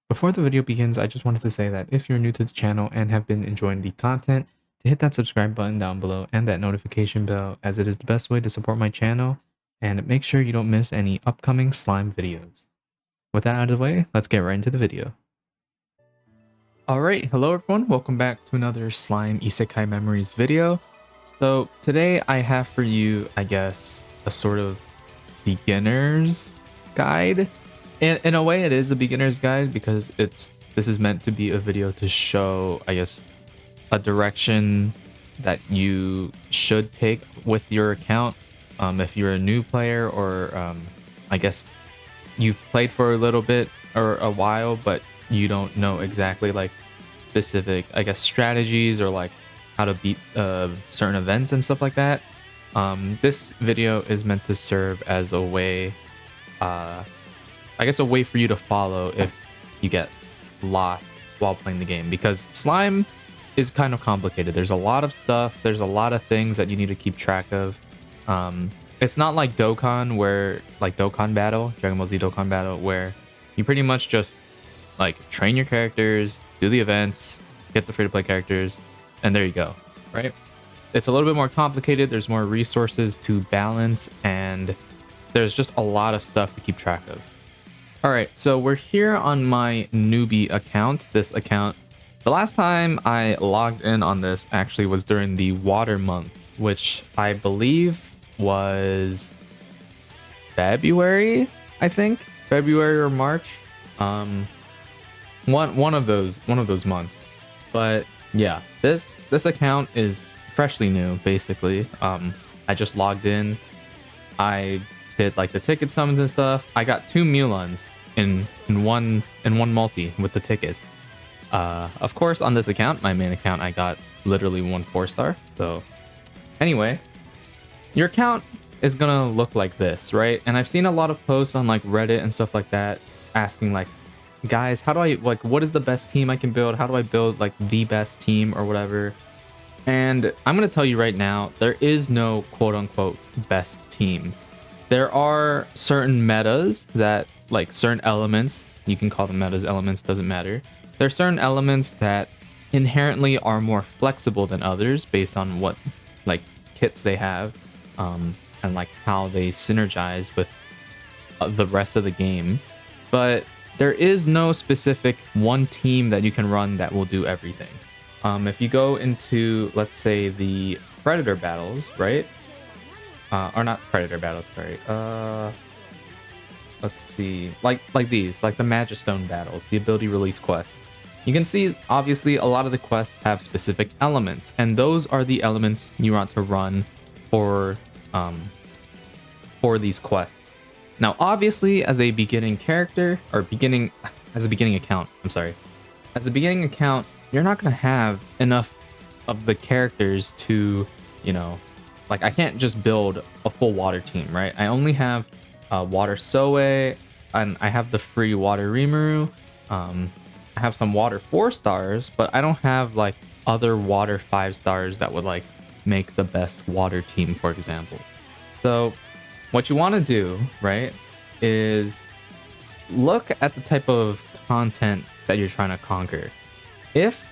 Before the video begins, I just wanted to say that if you're new to the channel and have been enjoying the content, to hit that subscribe button down below and that notification bell, as it is the best way to support my channel, and make sure you don't miss any upcoming slime videos. With that out of the way, let's get right into the video. Alright, hello everyone, welcome back to another Slime Isekai Memories video. So today I have for you, I guess, a sort of beginner's guide. In a way, it is a beginner's guide because this is meant to be a video to show, I guess, a direction that you should take with your account. If you're a new player, or I guess you've played for a little bit or a while, but you don't know exactly like specific, I guess, strategies or like how to beat certain events and stuff like that. This video is meant to serve as a way, I guess, a way for you to follow if you get lost while playing the game, because slime is kind of complicated. There's a lot of stuff. There's a lot of things that you need to keep track of. It's not like Dokkan, where like Dokkan Battle, Dragon Ball Z Dokkan Battle, where you pretty much just like train your characters, do the events, get the free-to-play characters, and there you go, right? It's a little bit more complicated. There's more resources to balance, and there's just a lot of stuff to keep track of. All right, so we're here on my newbie account. This account, the last time I logged in on this actually was during the water month, which I believe was February, I think, February or March. One of those months. But yeah, this account is freshly new, basically. I just logged in. I did like the ticket summons and stuff. I got 2 Mulans in one multi with the tickets. Of course, on this account, my main account, I got literally 1 4-star. So anyway, your account is gonna look like this, right? And I've seen a lot of posts on like Reddit and stuff like that asking like, guys, how do I, like, what is the best team I can build? How do I build like the best team or whatever? And I'm gonna tell you right now, there is no quote unquote best team. There are certain metas that, like, certain elements, you can call them metas, elements, doesn't matter. There are certain elements that inherently are more flexible than others based on what like kits they have, and like how they synergize with the rest of the game. But there is no specific one team that you can run that will do everything. If you go into, let's say, the Predator battles, right? Or not Predator battles, sorry. Let's see, like these, like the Magistone battles, the ability release quest. You can see, obviously, a lot of the quests have specific elements, and those are the elements you want to run for these quests. Now, obviously, as a beginning character, or as a beginning account, I'm sorry, as a beginning account, you're not gonna have enough of the characters to, you know, like, I can't just build a full water team, right? I only have water Soe, and I have the free water Rimuru. I have some water 4-stars, but I don't have like other water 5-stars that would like make the best water team, for example. So what you want to do, right, is look at the type of content that you're trying to conquer. If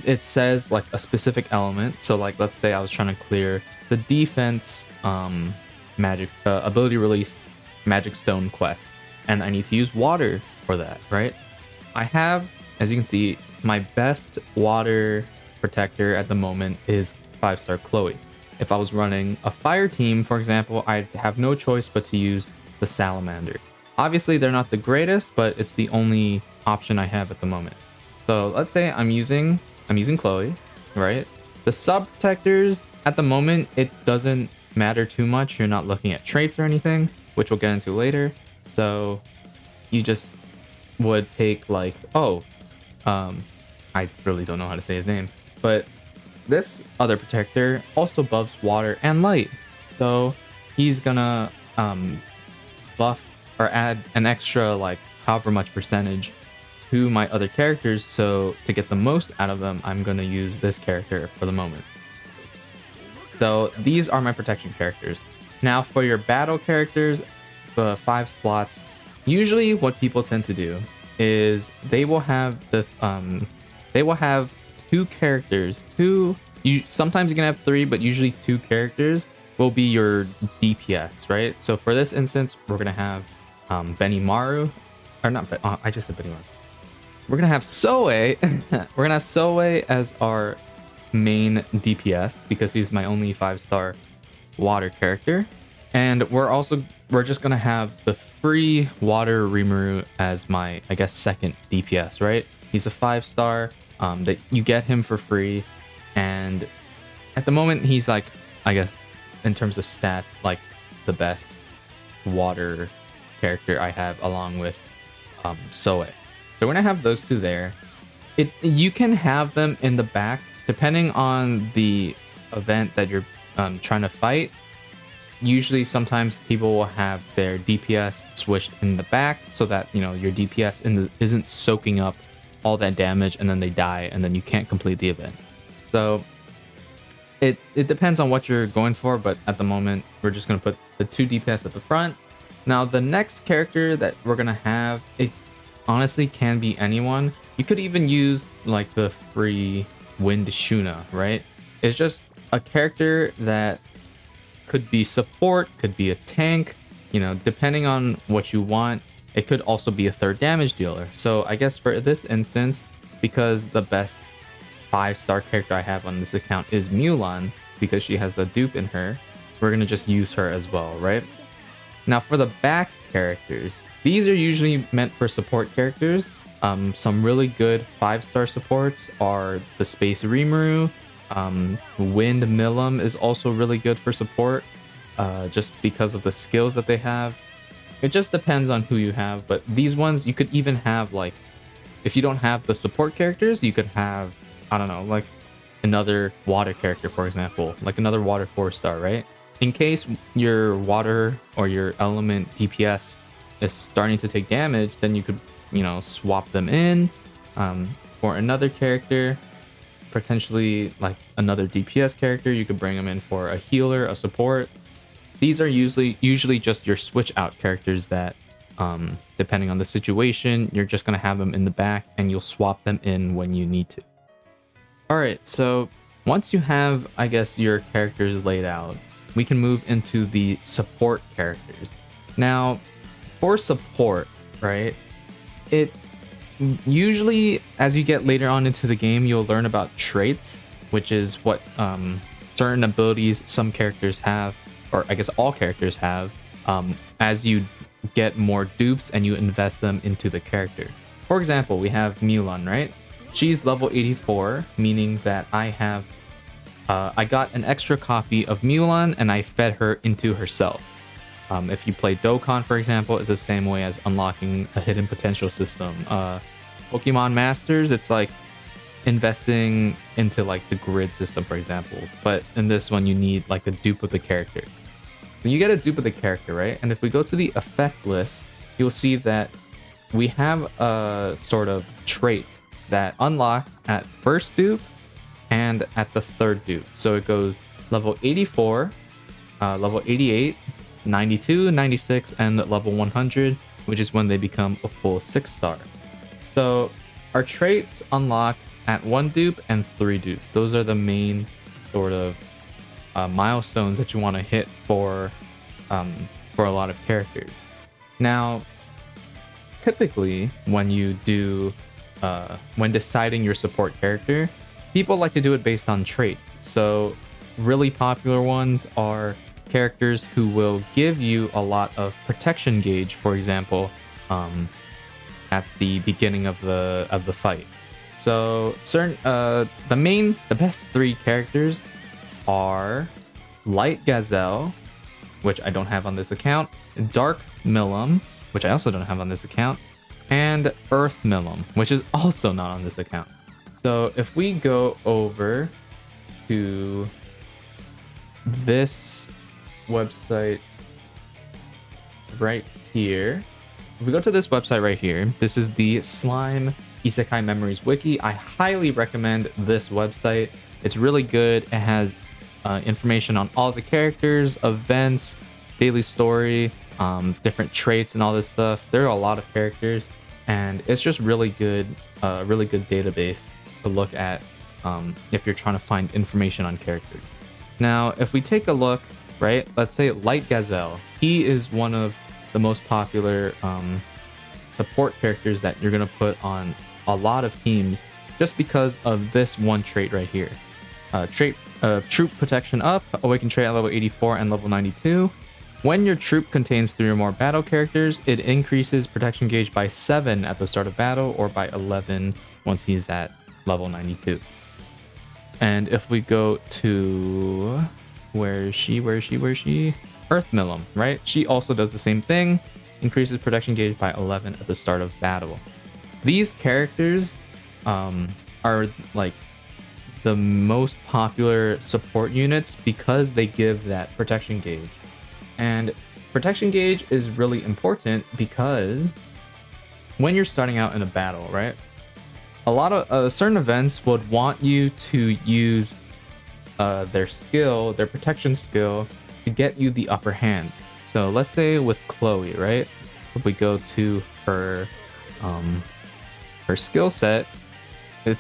it says like a specific element, so like, let's say I was trying to clear the defense magic ability release magic stone quest, and I need to use water for that, right? I have, as you can see, my best water protector at the moment is 5-star Chloe. If I was running a fire team, for example, I'd have no choice but to use the salamander. Obviously, they're not the greatest, but it's the only option I have at the moment. So let's say I'm using Chloe, right? The sub protectors at the moment, it doesn't matter too much. You're not looking at traits or anything, which we'll get into later. So you just would take like, I really don't know how to say his name, but this other protector also buffs water and light. So he's gonna buff or add an extra like however much percentage to my other characters. So to get the most out of them, I'm gonna use this character for the moment. So these are my protection characters. Now for your battle characters, the 5 slots, usually what people tend to do is they will have two characters. Sometimes you can have three, but usually two characters will be your DPS, right? So for this instance, we're gonna have Benimaru, or not. I just said Benimaru. We're gonna have Soe. We're gonna have Soe as our main DPS because he's my only 5-star water character, and we're just gonna have the free water Rimuru as my, I guess, second DPS, right? He's a 5-star that you get him for free, and at the moment he's like, I guess, in terms of stats, like the best water character I have along with Soe. So we're gonna have those two there. You can have them in the back depending on the event that you're trying to fight. Usually, sometimes people will have their DPS switched in the back so that your DPS isn't soaking up all that damage, and then they die, and then you can't complete the event. So it depends on what you're going for, but at the moment we're just gonna put the two DPS at the front. Now the next character that we're gonna have, it honestly can be anyone. You could even use like the free Wind Shuna, right? It's just a character that could be support, could be a tank, depending on what you want. It could also be a third damage dealer. So I guess for this instance, because the best 5-star character I have on this account is Mulan, because she has a dupe in her, we're gonna just use her as well, right? Now for the back characters, these are usually meant for support characters. Some really good 5-star supports are the Space Rimuru. Wind Milim is also really good for support, just because of the skills that they have. It just depends on who you have, but these ones you could even have, like, if you don't have the support characters, you could have, I don't know, like another water character, for example, like another water 4-star, right? In case your water or your element DPS is starting to take damage, then you could, swap them in for another character, potentially like another DPS character. You could bring them in for a healer, a support. These are usually just your switch out characters that, depending on the situation, you're just gonna have them in the back and you'll swap them in when you need to. All right, so once you have, I guess, your characters laid out, we can move into the support characters. Now, for support, right, it usually, as you get later on into the game, you'll learn about traits, which is what certain abilities some characters have, or I guess all characters have, as you get more dupes and you invest them into the character. For example, we have Mulan, right? She's level 84, meaning that I got an extra copy of Mulan and I fed her into herself. If you play Dokkan, for example, it's the same way as unlocking a hidden potential system. Pokemon Masters, it's like investing into like the grid system, for example. But in this one, you need like a dupe of the character. So you get a dupe of the character, right? And if we go to the effect list, you'll see that we have a sort of trait that unlocks at first dupe and at the third dupe. So it goes level 84, level 88, 92, 96, and level 100, which is when they become a full 6-star. So our traits unlock at 1 dupe and 3 dupes. Those are the main sort of milestones that you want to hit for a lot of characters. Now, typically when you do when deciding your support character, people like to do it based on traits. So really popular ones are characters who will give you a lot of protection gauge, for example, at the beginning of the fight. So the best 3 characters are Light Gazelle, which I don't have on this account, Dark Milim, which I also don't have on this account, and Earth Milim, which is also not on this account. So if we go over to this website right here, if we go to this website right here, this is the Slime Isekai Memories Wiki. I highly recommend this website. It's really good. It has information on all the characters, events, daily story, different traits, and all this stuff. There are a lot of characters. and it's just really good database to look at if you're trying to find information on characters. Now, if we take a look, right, let's say Light Gazelle, he is one of the most popular support characters that you're going to put on a lot of teams just because of this one trait right here. Troop protection up, awaken trait at level 84 and level 92. When your troop contains 3 or more battle characters, it increases protection gauge by 7 at the start of battle or by 11 once he's at level 92. And if we go to where is she? Earth Milim, right? She also does the same thing, increases protection gauge by 11 at the start of battle. These characters are like the most popular support units because they give that protection gauge. And protection gauge is really important because when you're starting out in a battle, right? A lot of certain events would want you to use their protection skill to get you the upper hand. So let's say with Chloe, right? If we go to her skill set,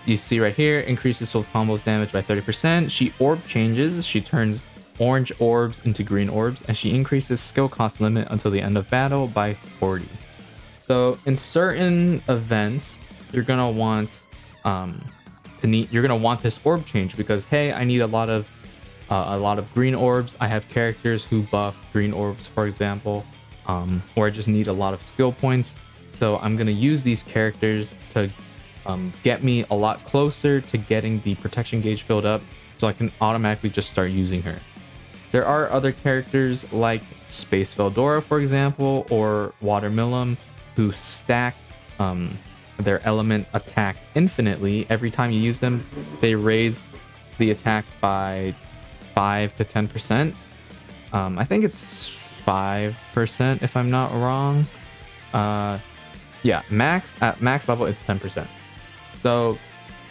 you see right here, increases soul combos damage by 30%. She orb changes. She turns orange orbs into green orbs, and she increases skill cost limit until the end of battle by 40. So in certain events, you're gonna want this orb change because hey, I need a lot of green orbs. I have characters who buff green orbs, for example, or I just need a lot of skill points. So I'm gonna use these characters to get me a lot closer to getting the protection gauge filled up, so I can automatically just start using her. There are other characters like Space Veldora, for example, or Water Milim, who stack their element attack infinitely. Every time you use them, they raise the attack by 5 to 10%. I think it's 5% if I'm not wrong. Yeah, at max level it's 10%. So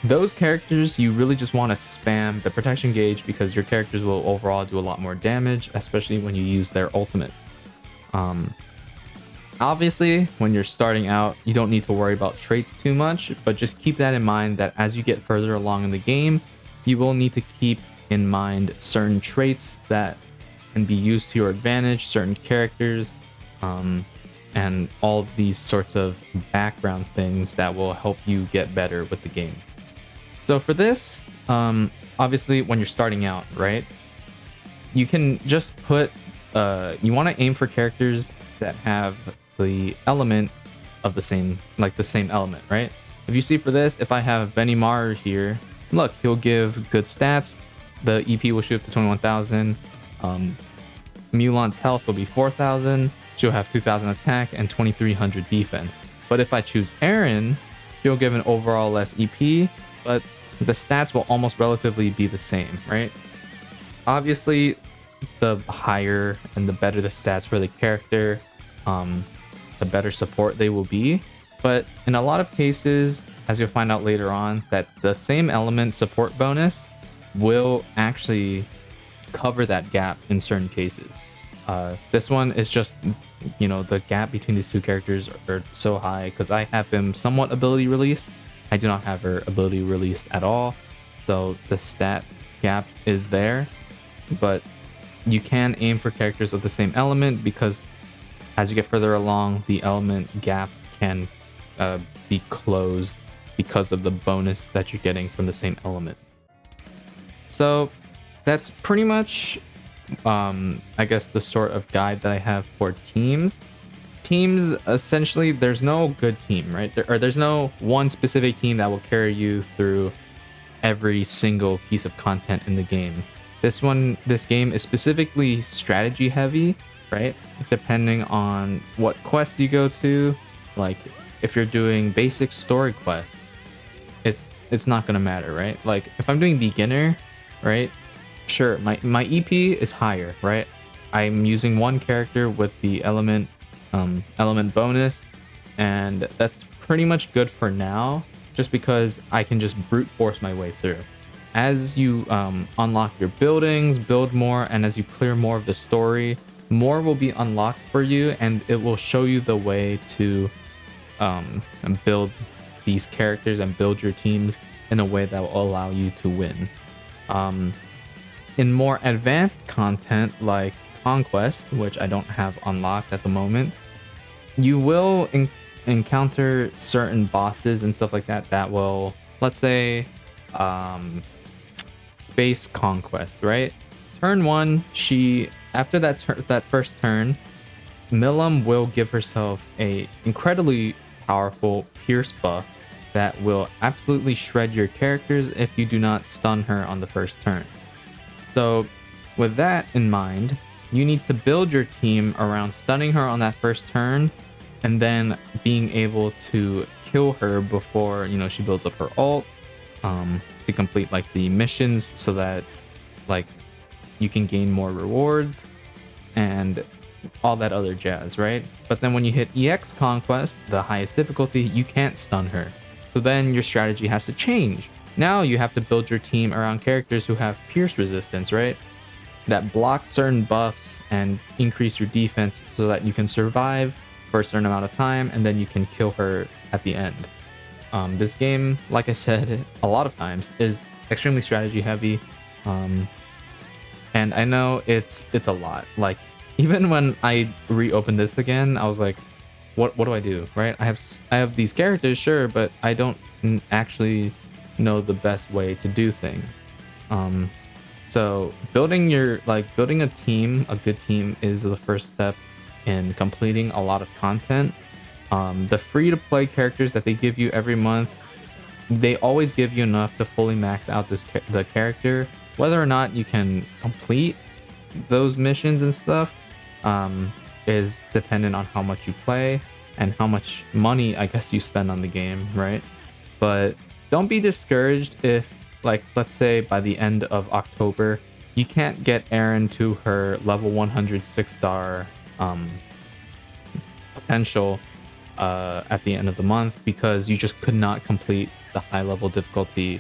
those characters, you really just want to spam the protection gauge because your characters will overall do a lot more damage, especially when you use their ultimate. Obviously, when you're starting out, you don't need to worry about traits too much, but just keep that in mind that as you get further along in the game, you will need to keep in mind certain traits that can be used to your advantage, certain characters, and all of these sorts of background things that will help you get better with the game. So for this, obviously when you're starting out, right, you can just put, you want to aim for characters that have the element of the same element, right? If you see for this, if I have Benny Maru here, look, he'll give good stats. The EP will shoot up to 21,000. Mulan's health will be 4,000. She'll have 2,000 attack and 2,300 defense. But if I choose Aaron, she'll give an overall less EP, but the stats will almost relatively be the same, right? Obviously, the higher and the better the stats for the character, the better support they will be. But in a lot of cases, as you'll find out later on, that the same element support bonus will actually cover that gap in certain cases. This one is just, the gap between these two characters are so high because I have him somewhat ability released. I do not have her ability released at all. So the stat gap is there, but you can aim for characters of the same element because as you get further along, the element gap can be closed because of the bonus that you're getting from the same element. So that's pretty much, I guess, the sort of guide that I have for teams. Teams, essentially, there's no good team, right? There's no one specific team that will carry you through every single piece of content in the game. This game is specifically strategy heavy, right? Depending on what quest you go to. Like, if you're doing basic story quests, it's not gonna matter, right? Like, if I'm doing beginner, right? Sure, my EP is higher, right? I'm using one character with the element bonus, and that's pretty much good for now, just because I can just brute force my way through. As you unlock your buildings, build more, and as you clear more of the story, more will be unlocked for you, and it will show you the way to and build these characters and build your teams in a way that will allow you to win. In more advanced content like Conquest, which I don't have unlocked at the moment, you will encounter certain bosses and stuff like that that will, let's say, space conquest, right? Turn one, after that first turn, Milim will give herself a incredibly powerful pierce buff that will absolutely shred your characters if you do not stun her on the first turn. So with that in mind, you need to build your team around stunning her on that first turn and then being able to kill her before, she builds up her ult, to complete like the missions so that like you can gain more rewards and all that other jazz, right? But then when you hit EX Conquest, the highest difficulty, you can't stun her. So then your strategy has to change. Now you have to build your team around characters who have pierce resistance, right? That block certain buffs and increase your defense so that you can survive for a certain amount of time and then you can kill her at the end. This game, like I said a lot of times, is extremely strategy heavy. And I know it's a lot. Like, even when I reopened this again, I was like, what do I do, right? I have these characters, sure, but I don't actually know the best way to do things. So building a team, a good team, is the first step in completing a lot of content. The free-to-play characters that they give you every month, they always give you enough to fully max out the character. Whether or not you can complete those missions and stuff is dependent on how much you play and how much money, I guess, you spend on the game, right? But don't be discouraged if, like, let's say by the end of October, you can't get Erin to her level 100 6-star potential at the end of the month because you just could not complete the higher level difficulty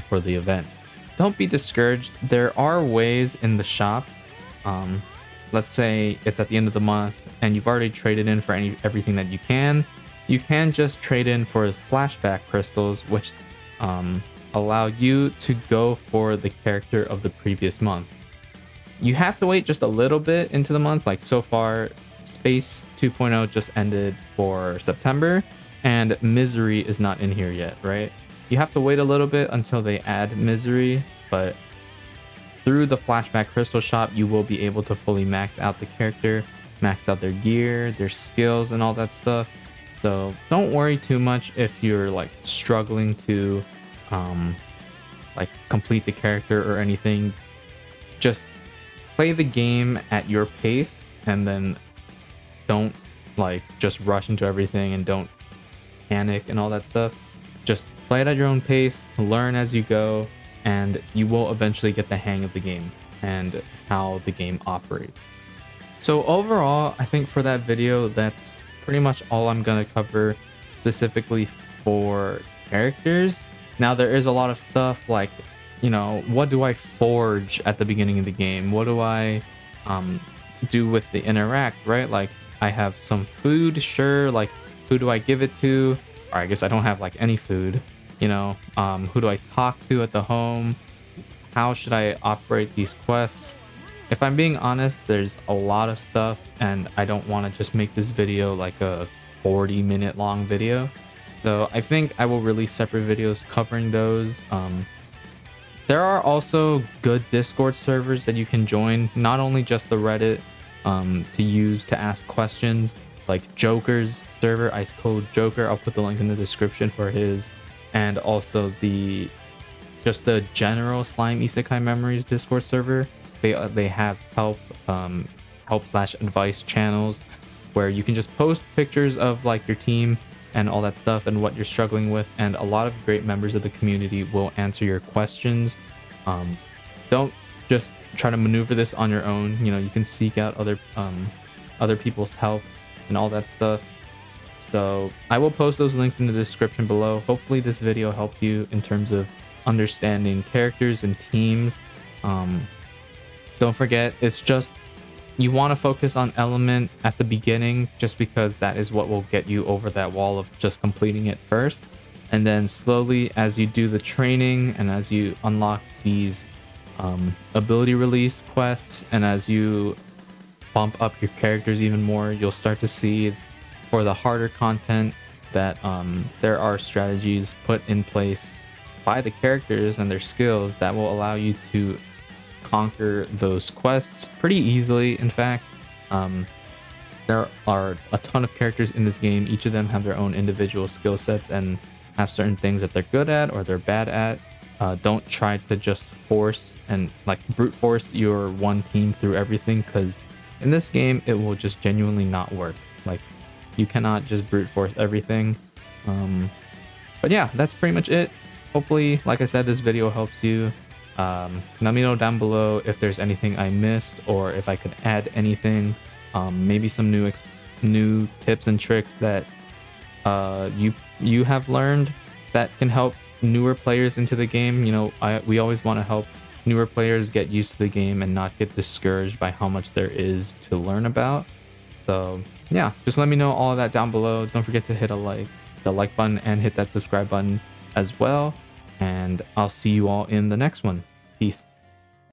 for the event. Don't be discouraged. There are ways in the shop. Let's say it's at the end of the month and you've already traded in for everything that you can. You can just trade in for flashback crystals, which allow you to go for the character of the previous month. You have to wait just a little bit into the month. Like, so far, Space 2.0 just ended for September and Misery is not in here yet, right? You have to wait a little bit until they add Misery, but through the flashback crystal shop, you will be able to fully max out the character, max out their gear, their skills, and all that stuff. So don't worry too much if you're like struggling to like complete the character or anything. Just play the game at your pace and then don't like just rush into everything and don't panic and all that stuff. Just play it at your own pace, learn as you go, and you will eventually get the hang of the game and how the game operates. So overall, I think for that video, that's pretty much all I'm going to cover specifically for characters. Now, there is a lot of stuff like, what do I forge at the beginning of the game? What do I do with the interact, right? Like, I have some food, sure. Like, who do I give it to? Or I guess I don't have like any food, who do I talk to at the home? How should I operate these quests? If I'm being honest, there's a lot of stuff and I don't want to just make this video like a 40-minute long video. So I think I will release separate videos covering those. There are also good Discord servers that you can join, not only just the Reddit to use to ask questions, like Joker's server, Ice Cold Joker. I'll put the link in the description for his, and also the general Slime Isekai Memories Discord server. They have help/advice channels where you can just post pictures of like your team and all that stuff and what you're struggling with, and a lot of great members of the community will answer your questions. Don't just try to maneuver this on your own. You can seek out other people's help and all that stuff. So I will post those links in the description below. Hopefully this video helped you in terms of understanding characters and teams. Don't forget, it's just you want to focus on element at the beginning just because that is what will get you over that wall of just completing it first. And then slowly, as you do the training and as you unlock these ability release quests, and as you bump up your characters even more, you'll start to see for the harder content that there are strategies put in place by the characters and their skills that will allow you to conquer those quests pretty easily. In fact, there are a ton of characters in this game. Each of them have their own individual skill sets and have certain things that they're good at or they're bad at. Don't try to just force and like brute force your one team through everything, because in this game it will just genuinely not work. Like, you cannot just brute force everything. But yeah, that's pretty much it. Hopefully, like I said, this video helps you. Let me know down below if there's anything I missed or if I could add anything. Maybe some new tips and tricks that you have learned that can help newer players into the game. You know, we always want to help newer players get used to the game and not get discouraged by how much there is to learn about. So yeah, just let me know all of that down below. Don't forget to hit the like button and hit that subscribe button as well. And I'll see you all in the next one. Peace.